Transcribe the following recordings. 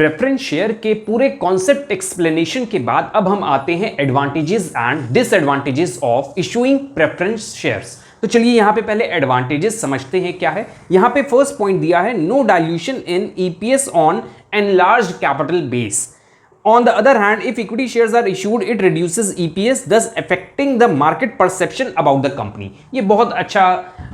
Preference share के पूरे concept explanation के बाद अब हम आते हैं advantages and disadvantages of issuing preference shares. तो चलिए यहां पे पहले एडवांटेजेस समझते हैं क्या है। यहां पे फर्स्ट पॉइंट दिया है no dilution in EPS on enlarged capital base. On the other hand, if equity shares are issued, it reduces EPS, thus affecting the market perception about the company. ये बहुत अच्छा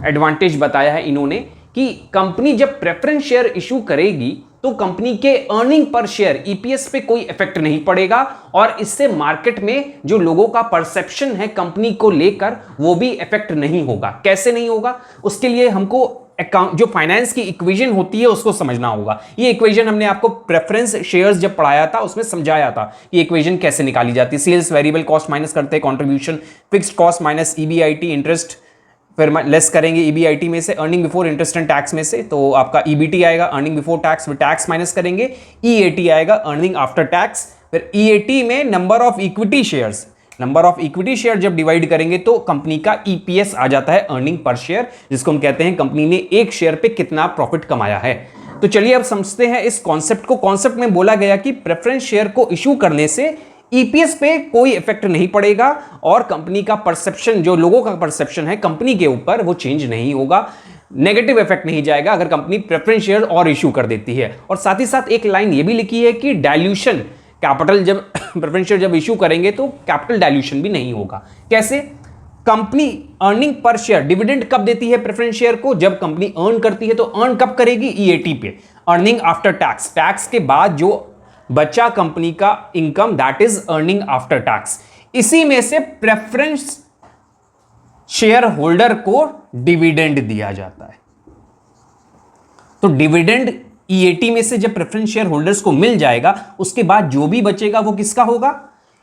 एडवांटेज बताया है इन्होंने कि company जब प्रेफरेंस शेयर इशू करेगी तो कंपनी के अर्निंग पर शेयर ईपीएस पे कोई इफेक्ट नहीं पड़ेगा और इससे मार्केट में जो लोगों का परसेप्शन है कंपनी को लेकर वो भी इफेक्ट नहीं होगा। कैसे नहीं होगा, उसके लिए हमको अकाउंट जो फाइनेंस की इक्वेशन होती है उसको समझना होगा। ये इक्वेशन हमने आपको प्रेफरेंस शेयर्स जब पढ़ाया था उसमें समझाया था कि इक्वेशन कैसे निकाली जाती है। सेल्स वेरिएबल कॉस्ट माइनस करते हैं contribution, fixed cost minus EBIT interest, फिर लेस करेंगे ईबीआईटी में से earning before interest and tax में से, तो आपका ईबीटी आएगा अर्निंग बिफोर टैक्स, फिर टैक्स माइनस करेंगे, ईएटी आएगा अर्निंग आफ्टर टैक्स, फिर ईएटी में number of equity shares, number of equity share जब डिवाइड करेंगे तो कंपनी का ईपीएस आ जाता है अर्निंग पर शेयर, जिसको हम कहते हैं कंपनी ने एक शेयर पे कितना प्रॉफिट कमाया है। तो चलिए अब समझते हैं इस कॉन्सेप्ट को। कॉन्सेप्ट में बोला गया कि प्रेफरेंस शेयर को इशू करने से ईपीएस पे कोई इफेक्ट नहीं पड़ेगा और कंपनी का परसेप्शन, जो लोगों का परसेप्शन है कंपनी के ऊपर, वो चेंज नहीं होगा, नेगेटिव इफेक्ट नहीं जाएगा अगर कंपनी प्रेफरेंस शेयर और इशू कर देती है। और साथ ही साथ एक लाइन ये भी लिखी है कि डाइल्यूशन कैपिटल, जब प्रेफरेंस शेयर जब इशू करेंगे तो कैपिटल डाइल्यूशन भी नहीं होगा। कैसे? Company earning per share dividend कब देती है प्रेफरेंस शेयर को? जब कंपनी अर्न करती है। तो अर्न कब करेगी? ईएटी पे, अर्निंग आफ्टर टैक्स, टैक्स के बाद जो बचा कंपनी का income, that is earning after tax. इसी में से प्रेफरेंस शेयर होल्डर को डिविडेंड दिया जाता है। तो डिविडेंड ईएटी में से जब प्रेफरेंस शेयर होल्डर्स को मिल जाएगा उसके बाद जो भी बचेगा वो किसका होगा?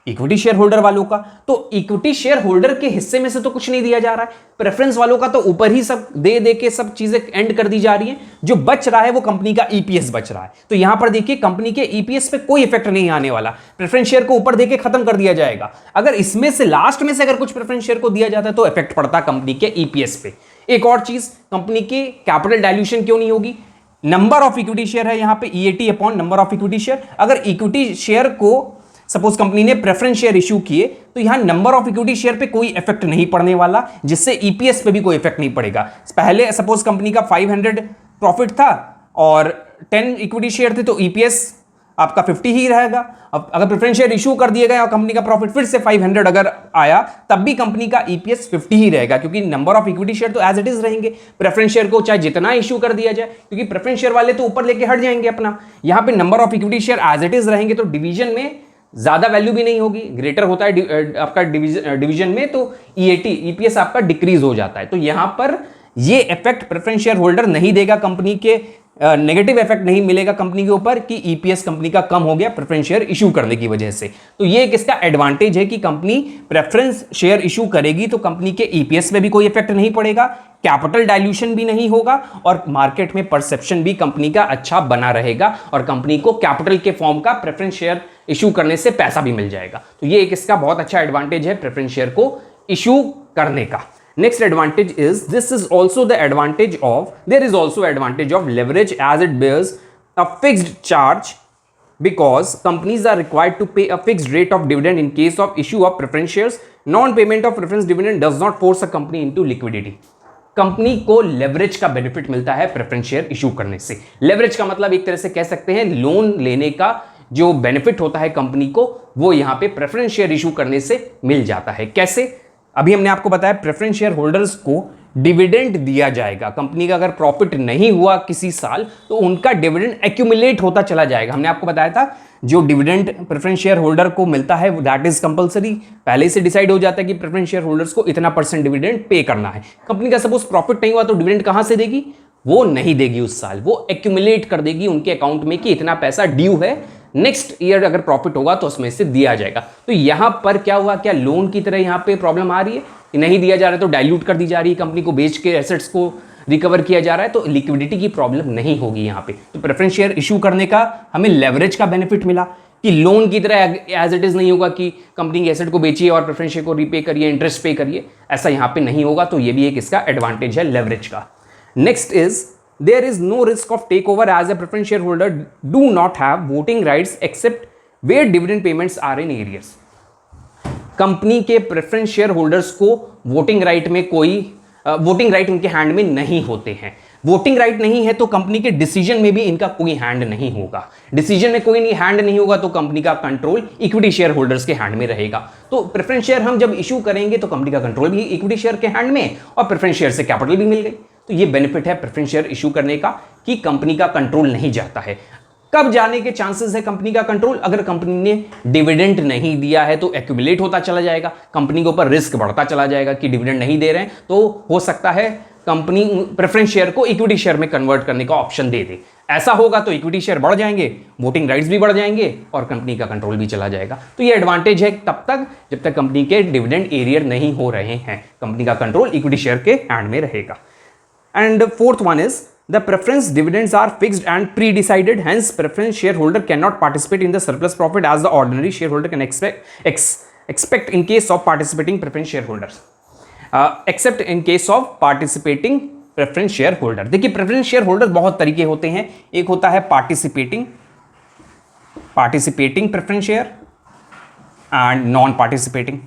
इक्विटी शेयर होल्डर वालों का। तो इक्विटी शेयर होल्डर के हिस्से में से तो कुछ नहीं दिया जा रहा है, प्रेफरेंस वालों का तो ऊपर ही सब दे दे के सब चीजें एंड कर दी जा रही हैं। जो बच रहा है वो कंपनी का ईपीएस बच रहा है। तो यहां पर देखिए कंपनी के ईपीएस पे कोई इफेक्ट नहीं आने वाला, प्रेफरेंस शेयर को ऊपर देके खत्म कर दिया जाएगा। अगर इसमें से लास्ट में से अगर कुछ प्रेफरेंस शेयर को दिया जाता है तो इफेक्ट पड़ता कंपनी के ईपीएस पे। एक और चीज, कंपनी की कैपिटल डाइल्यूशन क्यों नहीं होगी? नंबर ऑफ इक्विटी शेयर है यहां पे, EAT upon number of equity share. अगर इक्विटी शेयर को सपोज कंपनी ने प्रेफरेंस शेयर इशू किए तो यहां नंबर ऑफ इक्विटी शेयर पे कोई इफेक्ट नहीं पड़ने वाला, जिससे ईपीएस पे भी कोई इफेक्ट नहीं पड़ेगा। पहले सपोज कंपनी का 500 प्रॉफिट था और 10 इक्विटी शेयर थे तो ईपीएस आपका 50 ही रहेगा। अब अगर प्रेफरेंस शेयर इशू कर दिए गए और कंपनी का प्रॉफिट फिर से 500 अगर आया तब भी कंपनी का ईपीएस 50 ही रहेगा, क्योंकि नंबर ऑफ इक्विटी शेयर तो एज इट इज रहेंगे। प्रेफरेंस शेयर को चाहे जितना इशू कर दिया जाए, क्योंकि प्रेफरेंस शेयर वाले तो ऊपर लेके हट जाएंगे अपना, यहां पे number of equity share as it is रहेंगे, तो डिवीजन में ज्यादा वैल्यू भी नहीं होगी, ग्रेटर होता है आपका डिवीजन में, तो ईएटी ईपीएस आपका डिक्रीज हो जाता है। तो यहां पर ये इफेक्ट प्रेफरेंस शेयर होल्डर नहीं देगा, कंपनी के नेगेटिव इफेक्ट नहीं मिलेगा कंपनी के ऊपर कि ईपीएस कंपनी का कम हो गया प्रेफरेंस शेयर इशू करने की वजह से। तो ये एक इसका एडवांटेज है कि कंपनी प्रेफरेंस शेयर इशू करेगी तो कंपनी के ईपीएस में भी कोई इफेक्ट नहीं पड़ेगा, कैपिटल डाइल्यूशन भी नहीं होगा और मार्केट में परसेप्शन भी कंपनी का अच्छा बना रहेगा और कंपनी को कैपिटल के फॉर्म का प्रेफरेंस शेयर इशू करने से पैसा भी मिल जाएगा। तो ये एक इसका बहुत अच्छा एडवांटेज है प्रेफरेंस शेयर को इशू करने का। Next advantage is this is also the advantage of there is also advantage of leverage as it bears a fixed charge because companies are required to pay a fixed rate of dividend in case of issue of preference shares. Non-payment of preference dividend does not force a company into liquidity. Company को leverage का benefit मिलता है preference share issue करने से। Leverage का मतलब एक तरह से कह सकते हैं लोन लेने का जो बेनिफिट होता है कंपनी को, वो यहां पे प्रेफरेंस शेयर इशू करने से मिल जाता है। कैसे? अभी हमने आपको बताया प्रेफरेंस शेयर होल्डर्स को डिविडेंड दिया जाएगा। कंपनी का अगर प्रॉफिट नहीं हुआ किसी साल तो उनका डिविडेंड एक्यूमुलेट होता चला जाएगा। हमने आपको बताया था जो डिविडेंड प्रेफरेंस शेयर होल्डर को मिलता है दैट इज कंपलसरी, पहले से डिसाइड हो जाता है कि प्रेफरेंस शेयर होल्डर्स को इतना % डिविडेंड पे करना है। कंपनी का सपोज प्रॉफिट नहीं हुआ तो डिविडेंड कहां से देगी? वो नहीं देगी उस साल, वो एक्यूमुलेट कर देगी उनके अकाउंट में कि इतना पैसा ड्यू है, नेक्स्ट ईयर अगर प्रॉफिट होगा तो उसमें से दिया जाएगा। तो यहां पर क्या हुआ, क्या लोन की तरह यहां पे प्रॉब्लम आ रही है कि नहीं दिया जा रहा है तो डाइल्यूट कर दी जा रही है, कंपनी को बेच के एसेट्स को रिकवर किया जा रहा है, तो लिक्विडिटी की प्रॉब्लम नहीं होगी यहां पे। तो प्रेफरेंस शेयर इशू करने का हमें लेवरेज का बेनिफिट मिला कि लोन की तरह एज इट इज नहीं होगा कि कंपनी के एसेट को बेचिए और प्रेफरेंस शेयर को रीपे करिए, इंटरेस्ट पे करिए, ऐसा यहां पे नहीं होगा। तो ये भी एक इसका एडवांटेज है लेवरेज का। Next is there is no risk of take over as a preference share holder do not have voting rights except where dividend payments are in arrears. Company के प्रेफरेंस शेयर होल्डर्स को voting right में कोई voting right उनके hand में नहीं होते हैं। Voting right नहीं है तो कंपनी के डिसीजन में भी इनका कोई हैंड नहीं होगा। डिसीजन में कोई हैंड नहीं होगा तो कंपनी का कंट्रोल इक्विटी शेयर होल्डर्स के हैंड में रहेगा। तो प्रेफरेंस शेयर हम जब इशू करेंगे तो कंपनी का कंट्रोल भी इक्विटी शेयर के हैंड में और प्रेफरेंस शेयर से कैपिटल भी मिल गई। तो ये बेनिफिट है प्रेफरेंस शेयर इशू करने का कि कंपनी का कंट्रोल नहीं जाता है। कब जाने के चांसेस है कंपनी का कंट्रोल? अगर कंपनी ने डिविडेंड नहीं दिया है तो एक्यूमुलेट होता चला जाएगा, कंपनी के ऊपर रिस्क बढ़ता चला जाएगा कि डिविडेंड नहीं दे रहे हैं, तो हो सकता है कंपनी प्रेफरेंस शेयर को इक्विटी शेयर में कन्वर्ट करने का ऑप्शन दे दे। ऐसा होगा तो इक्विटी शेयर बढ़ जाएंगे, वोटिंग राइट्स भी बढ़ जाएंगे और कंपनी का कंट्रोल भी चला जाएगा। तो ये एडवांटेज है तब तक जब तक कंपनी के डिविडेंड एरियर नहीं हो रहे हैं, कंपनी का कंट्रोल इक्विटी शेयर के हैंड में रहेगा। And fourth one is the preference dividends are fixed and pre-decided, hence preference shareholder cannot participate in the surplus profit as the ordinary shareholder can expect in case of participating preference shareholders, except in case of participating preference shareholder। देखिए preference shareholder बहुत तरीके होते हैं, एक होता है participating preference share and non participating।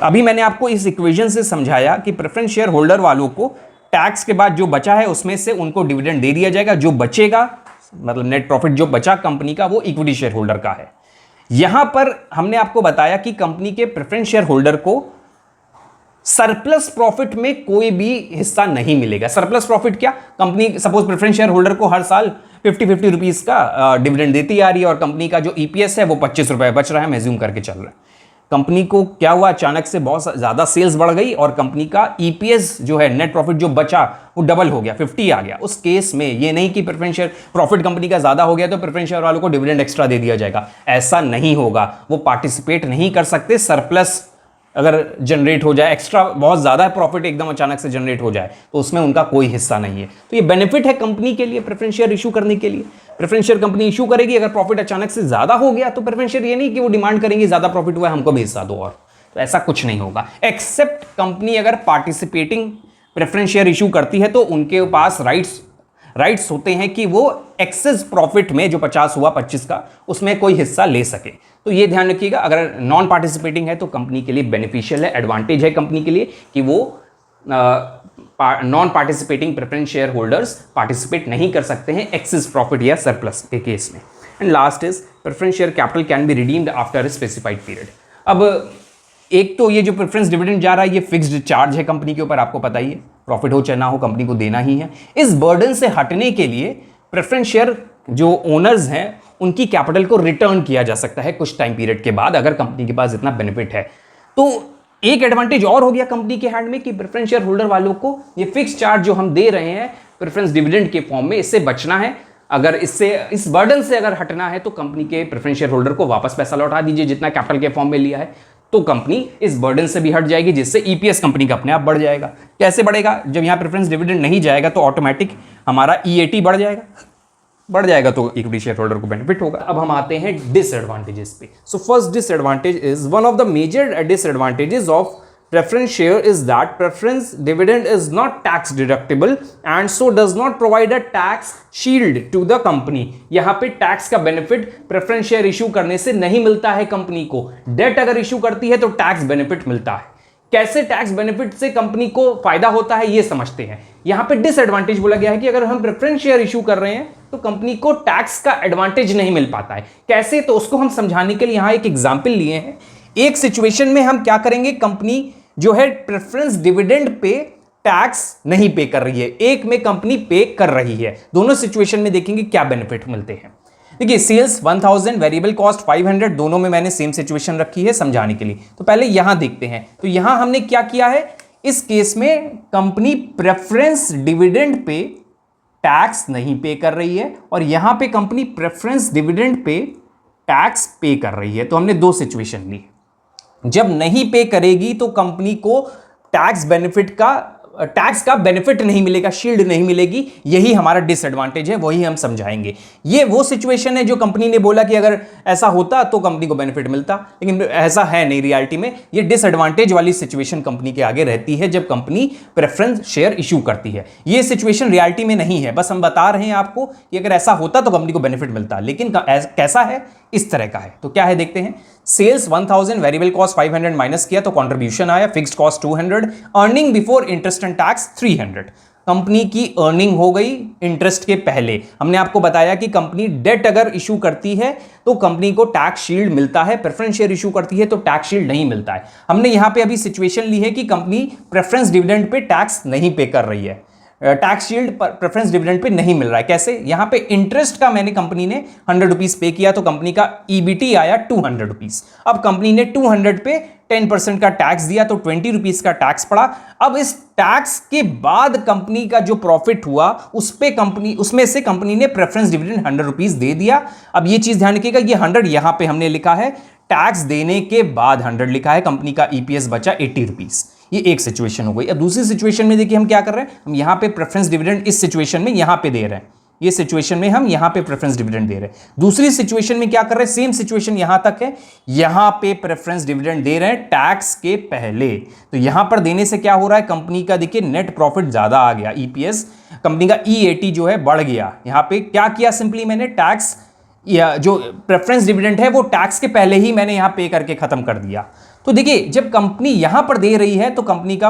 अभी मैंने आपको इस इक्वेशन से समझाया कि प्रेफरेंस शेयर होल्डर वालों को टैक्स के बाद जो बचा है उसमें से उनको डिविडेंड दे दिया जाएगा, जो बचेगा मतलब नेट प्रॉफिट जो बचा कंपनी का वो इक्विटी शेयर होल्डर का है। यहां पर हमने आपको बताया कि कंपनी के प्रेफरेंस शेयर होल्डर को सरप्लस प्रॉफिट में कोई भी हिस्सा नहीं मिलेगा। सरप्लस प्रॉफिट क्या? Company suppose preference share holder को हर साल 50-50 रुपीज का डिविडेंड देती आ रही है और कंपनी का जो ईपीएस है वो 25 रुपए बच रहा है, मैज्यूम करके चल रहा है। कंपनी को क्या हुआ, अचानक से बहुत ज़्यादा सेल्स बढ़ गई और कंपनी का ईपीएस जो है नेट प्रॉफिट जो बचा वो डबल हो गया, 50 आ गया। उस केस में ये नहीं कि प्रेफरेंस शेयर प्रॉफिट कंपनी का ज़्यादा हो गया तो प्रेफरेंस शेयर वालों को डिविडेंड एक्स्ट्रा दे दिया जाएगा, ऐसा नहीं होगा। वो पार्टिसिपेट नहीं कर सकते। सरप्लस अगर जनरेट हो जाए, एक्स्ट्रा बहुत ज़्यादा प्रॉफिट एकदम अचानक से जनरेट हो जाए तो उसमें उनका कोई हिस्सा नहीं है। तो ये बेनिफिट है कंपनी के लिए प्रेफरेंस शेयर इशू करने के लिए। प्रेफरेंस शेयर कंपनी इशू करेगी, अगर प्रॉफिट अचानक से ज़्यादा हो गया तो प्रेफरेंस शेयर ये नहीं कि वो डिमांड करेंगे ज़्यादा प्रॉफिट हुआ है हमको भी हिस्सा दो, और तो ऐसा कुछ नहीं होगा। एक्सेप्ट कंपनी अगर पार्टिसिपेटिंग प्रेफरेंस शेयर इशू करती है तो उनके पास राइट्स होते हैं कि वो एक्सेस प्रॉफिट में जो 50 हुआ 25 का उसमें कोई हिस्सा ले सके। तो ये ध्यान रखिएगा, अगर नॉन पार्टिसिपेटिंग है तो कंपनी के लिए बेनिफिशियल है, एडवांटेज है कंपनी के लिए कि वो non participating preference share holders participate नहीं कर सकते हैं एक्सेस प्रॉफिट या सरप्लस के केस में। And last is preference share capital can be redeemed after a specified period. अब एक तो ये जो प्रेफरेंस डिविडेंड जा रहा है ये फिक्स्ड चार्ज है कंपनी के ऊपर, आपको पता ही है, प्रॉफिट हो चाहे ना हो कंपनी को देना ही है। इस बर्डन से हटने के लिए प्रेफरेंस शेयर जो ओनर्स हैं उनकी कैपिटल को रिटर्न किया जा सकता है कुछ टाइम पीरियड के बाद, अगर कंपनी के पास इतना बेनिफिट है। तो एक एडवांटेज और हो गया कंपनी के हैंड में कि प्रेफरेंस शेयर होल्डर वालों को ये फिक्स चार्ज जो हम दे रहे हैं प्रेफरेंस डिविडेंड के फॉर्म में, इससे बचना है। अगर इस बर्डन से अगर हटना है तो कंपनी के प्रेफरेंस शेयर होल्डर को वापस पैसा लौटा दीजिए जितना कैपिटल के फॉर्म में लिया है, तो कंपनी इस बर्डन से भी हट जाएगी, जिससे ईपीएस कंपनी का अपने आप बढ़ जाएगा। कैसे बढ़ेगा? जब यहाँ प्रेफरेंस डिविडेंड नहीं जाएगा तो ऑटोमेटिक हमारा ईएटी बढ़ जाएगा तो इक्विटी शेयर होल्डर को बेनिफिट होगा। अब हम आते हैं डिसएडवांटेजेस पे। So first disadvantage is one of the major disadvantages of preference share is that preference dividend is not tax deductible and so does not provide a tax shield to the company। यहां पे tax का benefit preference share issue करने से नहीं मिलता है company को। Date अगर इशू करती है तो टैक्स बेनिफिट मिलता है। कैसे टैक्स बेनिफिट से कंपनी को फायदा होता है ये समझते हैं। यहां पे डिसएडवांटेज बोला गया है कि अगर हम प्रेफरेंस शेयर इशू कर रहे हैं तो कंपनी को टैक्स का एडवांटेज नहीं मिल पाता है। कैसे? तो उसको हम समझाने के लिए यहां एक एग्जाम्पल लिए हैं। एक सिचुएशन में हम क्या करेंगे, कंपनी जो है प्रेफरेंस डिविडेंड पे टैक्स नहीं पे कर रही है, एक में कंपनी पे कर रही है। दोनों सिचुएशन में देखेंगे क्या बेनिफिट मिलते हैं। देखिए सेल्स 1000, वेरिएबल कॉस्ट 500, दोनों में मैंने सेम सिचुएशन रखी है समझाने के लिए। तो पहले यहां देखते हैं। तो यहां हमने क्या किया है, इस केस में company preference dividend pay tax नहीं पे कर रही है और यहां पे company preference dividend pay tax पे कर रही है। तो हमने दो सिचुएशन ली। जब नहीं पे करेगी तो कंपनी को टैक्स बेनिफिट का टैक्स का बेनिफिट नहीं मिलेगा, शील्ड नहीं मिलेगी, यही हमारा डिसएडवांटेज है, वही हम समझाएंगे। ये वो सिचुएशन है जो कंपनी ने बोला कि अगर ऐसा होता तो कंपनी को बेनिफिट मिलता, लेकिन ऐसा है नहीं रियलिटी में। ये डिसएडवांटेज वाली सिचुएशन कंपनी के आगे रहती है जब कंपनी प्रेफरेंस शेयर इशू करती है। ये सिचुएशन रियलिटी में नहीं है, बस हम बता रहे हैं आपको कि अगर ऐसा होता तो कंपनी को बेनिफिट मिलता, लेकिन कैसा है, इस तरह का है। तो क्या है देखते हैं। सेल्स 1000, वेरिएबल कॉस्ट 500 माइनस किया तो कंट्रीब्यूशन आया, fixed cost 200, earning before interest and tax 300। Company की अर्निंग हो गई इंटरेस्ट के पहले। हमने आपको बताया कि कंपनी डेट अगर इशू करती है तो कंपनी को टैक्स शील्ड मिलता है, प्रेफरेंस शेयर इशू करती है तो टैक्स शील्ड नहीं मिलता है। हमने यहां पे अभी सिचुएशन ली है कि company preference dividend pay tax नहीं पे कर रही है, tax shield preference dividend pay नहीं मिल रहा है। कैसे? यहां पे इंटरेस्ट का मैंने कंपनी ने 100 रुपीज पे किया तो कंपनी का ईबीटी आया 200 रुपीज। अब कंपनी ने 200 पे 10% का टैक्स दिया तो 20 रुपीज का टैक्स पड़ा। अब इस टैक्स के बाद कंपनी का जो प्रॉफिट हुआ उसमें से कंपनी ने प्रेफरेंस डिविडेंड 100 रुपीज दे दिया। अब ये चीज ध्यान रखिएगा, ये 100 यहां पे हमने लिखा है, टैक्स देने के बाद 100 लिखा है, कंपनी का ईपीएस बचा 80 रुपीज। ये एक सिचुएशन हो गई। अब दूसरी सिचुएशन में देखिए हम क्या कर रहे हैं, हम यहां पे प्रेफरेंस डिविडेंड इस सिचुएशन में यहां पे दे रहे हैं, ये सिचुएशन में हम यहां पे प्रेफरेंस डिविडेंड दे रहे हैं। दूसरी सिचुएशन में क्या कर रहे हैं, सेम सिचुएशन यहां तक है, यहां पे प्रेफरेंस डिविडेंड दे रहे हैं टैक्स के पहले। तो यहां पर देने से क्या हो रहा है, कंपनी का देखिए नेट प्रॉफिट ज्यादा आ गया, ईपीएस कंपनी का E80 जो है बढ़ गया। यहां पे क्या किया, सिंपली मैंने टैक्स या जो प्रेफरेंस डिविडेंड है वो टैक्स के पहले ही मैंने यहां पे करके खत्म कर दिया। तो देखिए जब कंपनी यहां पर दे रही है तो कंपनी का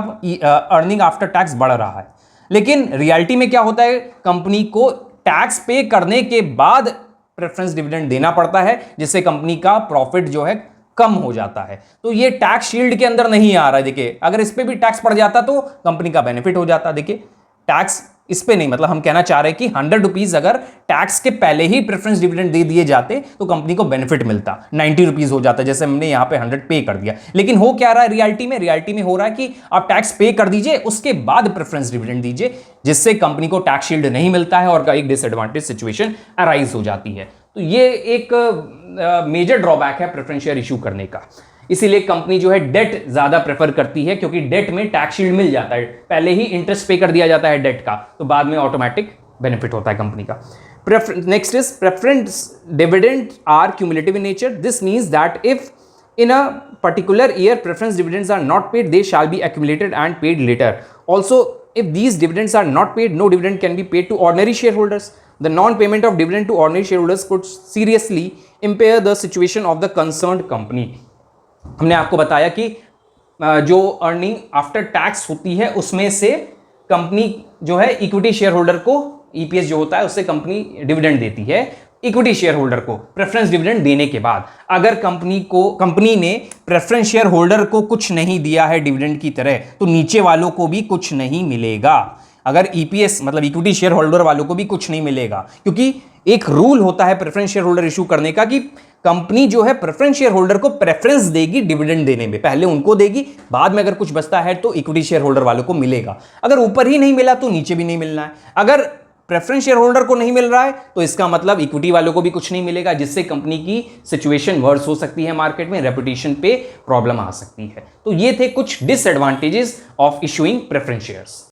अर्निंग आफ्टर टैक्स बढ़ रहा है, लेकिन रियलिटी में क्या होता है, कंपनी को टैक्स पे करने के बाद प्रेफरेंस डिविडेंड देना पड़ता है, जिससे कंपनी का प्रॉफिट जो है कम हो जाता है। तो ये टैक्स शील्ड के अंदर नहीं आ रहा है। देखिए अगर इस पे भी टैक्स पड़ जाता तो कंपनी का बेनिफिट हो जाता। देखिए टैक्स इस पे नहीं, मतलब हम कहना चाह रहे हैं कि 100 रुपीज अगर टैक्स के पहले ही प्रेफरेंस डिविडेंड दे दिए जाते तो कंपनी को बेनिफिट मिलता, 90 रुपीज हो जाता, जैसे हमने यहां पे 100 पे कर दिया। लेकिन हो क्या रहा है रियलिटी में हो रहा है कि आप टैक्स पे कर दीजिए, उसके बाद प्रेफरेंस डिविडेंड दीजिए, जिससे कंपनी को टैक्स शील्ड नहीं मिलता है और एक डिसएडवांटेज सिचुएशन अराइज हो जाती है। तो ये एक मेजर ड्रॉबैक है प्रेफरेंस शेयर इशू करने का। इसीलिए कंपनी जो है डेट ज्यादा प्रेफर करती है, क्योंकि डेट में टैक्स शील्ड मिल जाता है, पहले ही इंटरेस्ट पे कर दिया जाता है डेट का, तो बाद में ऑटोमेटिक बेनिफिट होता है कंपनी का। Next is preference dividend are cumulative in nature. This means that if in a particular year preference dividends are not paid, they shall be accumulated and paid later. Also, if these dividends are not paid, no dividend can be paid to ordinary shareholders. The non-payment of dividend to ordinary shareholders could seriously impair the situation of the concerned company. हमने आपको बताया कि जो earning after tax होती है उसमें से company जो है इक्विटी शेयर होल्डर को, ईपीएस जो होता है उससे कंपनी डिविडेंड देती है इक्विटी शेयर होल्डर को प्रेफरेंस डिविडेंड देने के बाद। अगर कंपनी ने प्रेफरेंस शेयर होल्डर को कुछ नहीं दिया है डिविडेंड की तरह, तो नीचे वालों को भी कुछ नहीं मिलेगा। अगर ईपीएस मतलब इक्विटी शेयर होल्डर वालों को भी कुछ नहीं मिलेगा, क्योंकि एक रूल होता है प्रेफरेंस शेयर होल्डर इशू करने का कि कंपनी जो है प्रेफरेंस शेयर होल्डर को प्रेफरेंस देगी डिविडेंड देने में, पहले उनको देगी, बाद में अगर कुछ बचता है तो इक्विटी शेयर होल्डर वालों को मिलेगा। अगर ऊपर ही नहीं मिला तो नीचे भी नहीं मिलना है। अगर प्रेफरेंस शेयर होल्डर को नहीं मिल रहा है तो इसका मतलब इक्विटी वालों को भी कुछ नहीं मिलेगा, जिससे कंपनी की सिचुएशन वर्स हो सकती है, मार्केट में रेपुटेशन पे प्रॉब्लम आ सकती है। तो ये थे कुछ disadvantages of issuing preference shares.